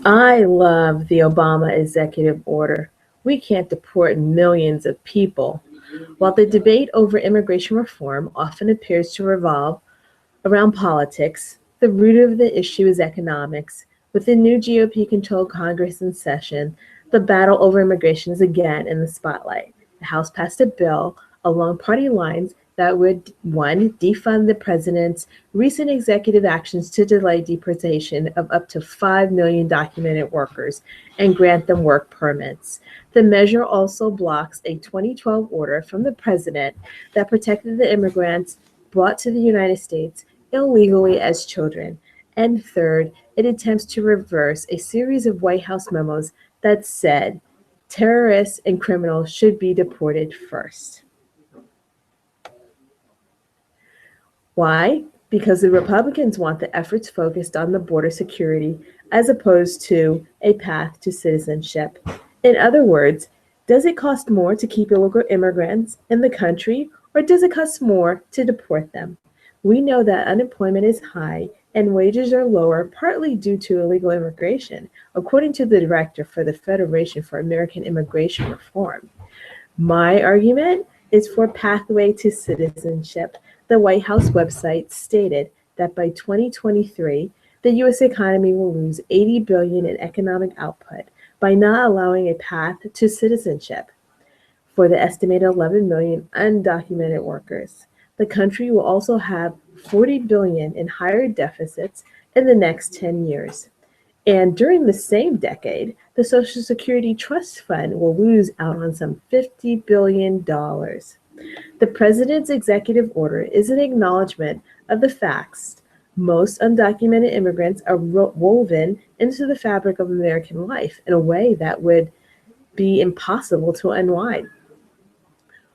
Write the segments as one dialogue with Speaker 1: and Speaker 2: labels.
Speaker 1: I love the Obama executive order. We can't deport millions of people. While the debate over immigration reform often appears to revolve around politics, the root of the issue is economics. With the new GOP controlled Congress in session, the battle over immigration is again in the spotlight. The House passed a bill along party lines that would, one, defund the president's recent executive actions to delay deportation of up to 5 million documented workers and grant them work permits. The measure also blocks a 2012 order from the president that protected the immigrants brought to the United States illegally as children. And third, it attempts to reverse a series of White House memos that said terrorists and criminals should be deported first. Why? Because the Republicans want the efforts focused on the border security as opposed to a path to citizenship. In other words, does it cost more to keep illegal immigrants in the country, or does it cost more to deport them? We know that unemployment is high and wages are lower, partly due to illegal immigration, according to the director for the Federation for American Immigration Reform. My argument is for pathway to citizenship. The White House website stated that by 2023, the US economy will lose 80 billion in economic output by not allowing a path to citizenship for the estimated 11 million undocumented workers. The country will also have 40 billion in higher deficits in the next 10 years. And during the same decade, the Social Security Trust Fund will lose out on some $50 billion. The president's executive order is an acknowledgement of the facts. Most undocumented immigrants are woven into the fabric of American life in a way that would be impossible to unwind.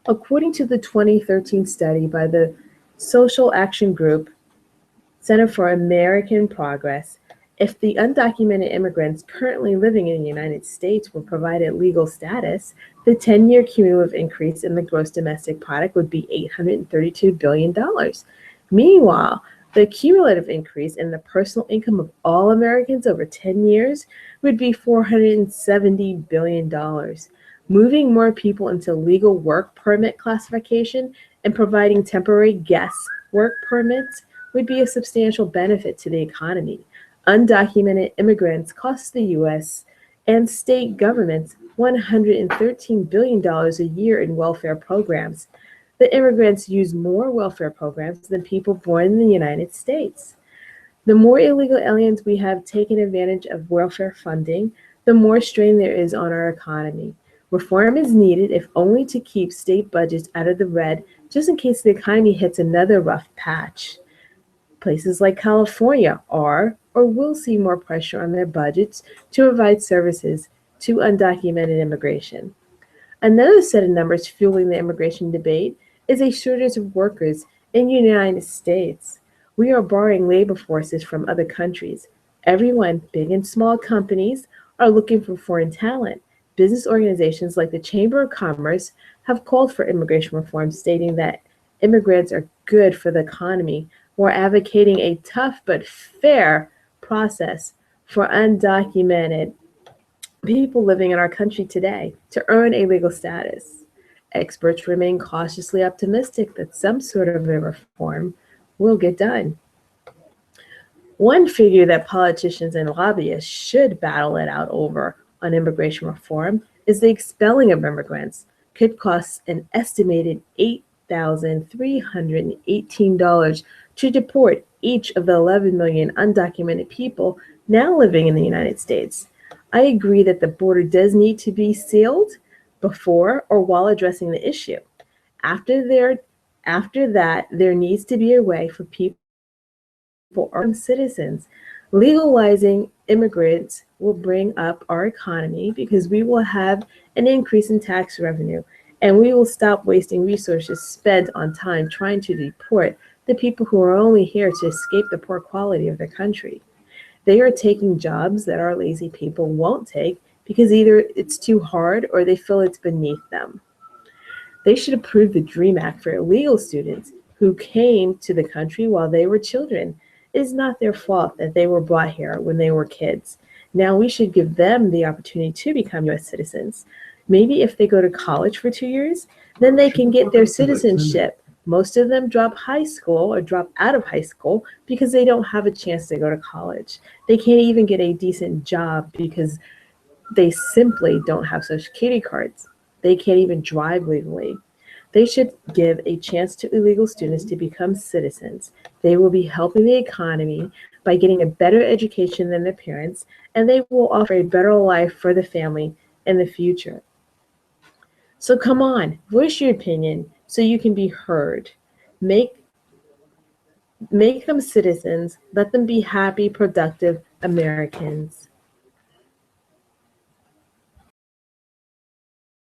Speaker 1: According to the 2013 study by the Social Action Group Center for American Progress, if the undocumented immigrants currently living in the United States were provided legal status, the 10-year cumulative increase in the gross domestic product would be $832 billion. Meanwhile, the cumulative increase in the personal income of all Americans over 10 years would be $470 billion. Moving more people into legal work permit classification and providing temporary guest work permits would be a substantial benefit to the economy. Undocumented immigrants cost the U.S. and state governments $113 billion a year in welfare programs. The immigrants use more welfare programs than people born in the United States. The more illegal aliens we have taken advantage of welfare funding, the more strain there is on our economy. Reform is needed, if only to keep state budgets out of the red, just in case the economy hits another rough patch. Places like California are or will see more pressure on their budgets to provide services to undocumented immigration. Another set of numbers fueling the immigration debate is a shortage of workers in the United States. We are borrowing labor forces from other countries. Everyone, big and small companies, are looking for foreign talent. Business organizations like the Chamber of Commerce have called for immigration reform, stating that immigrants are good for the economy, while advocating a tough but fair process for undocumented people living in our country today to earn a legal status. Experts remain cautiously optimistic that some sort of a reform will get done. One figure that politicians and lobbyists should battle it out over on immigration reform is the expelling of immigrants could cost an estimated $8,318 to deport each of the 11 million undocumented people now living in the United States. I agree that the border does need to be sealed before or while addressing the issue. After that, there needs to be a way for people or citizens. Legalizing immigrants will bring up our economy because we will have an increase in tax revenue, and we will stop wasting resources spent on time trying to deport the people who are only here to escape the poor quality of their country. They are taking jobs that our lazy people won't take because either it's too hard or they feel it's beneath them. They should approve the DREAM Act for illegal students who came to the country while they were children. It is not their fault that they were brought here when they were kids. Now we should give them the opportunity to become US citizens. Maybe if they go to college for 2 years, then they can get their citizenship. Most of them drop high school or drop out of high school because they don't have a chance to go to college. They can't even get a decent job because they simply don't have Social Security cards. They can't even drive legally. They should give a chance to illegal students to become citizens. They will be helping the economy by getting a better education than their parents, and they will offer a better life for the family in the future. So come on, voice your opinion so you can be heard. Make make them citizens. Let them be happy, productive Americans.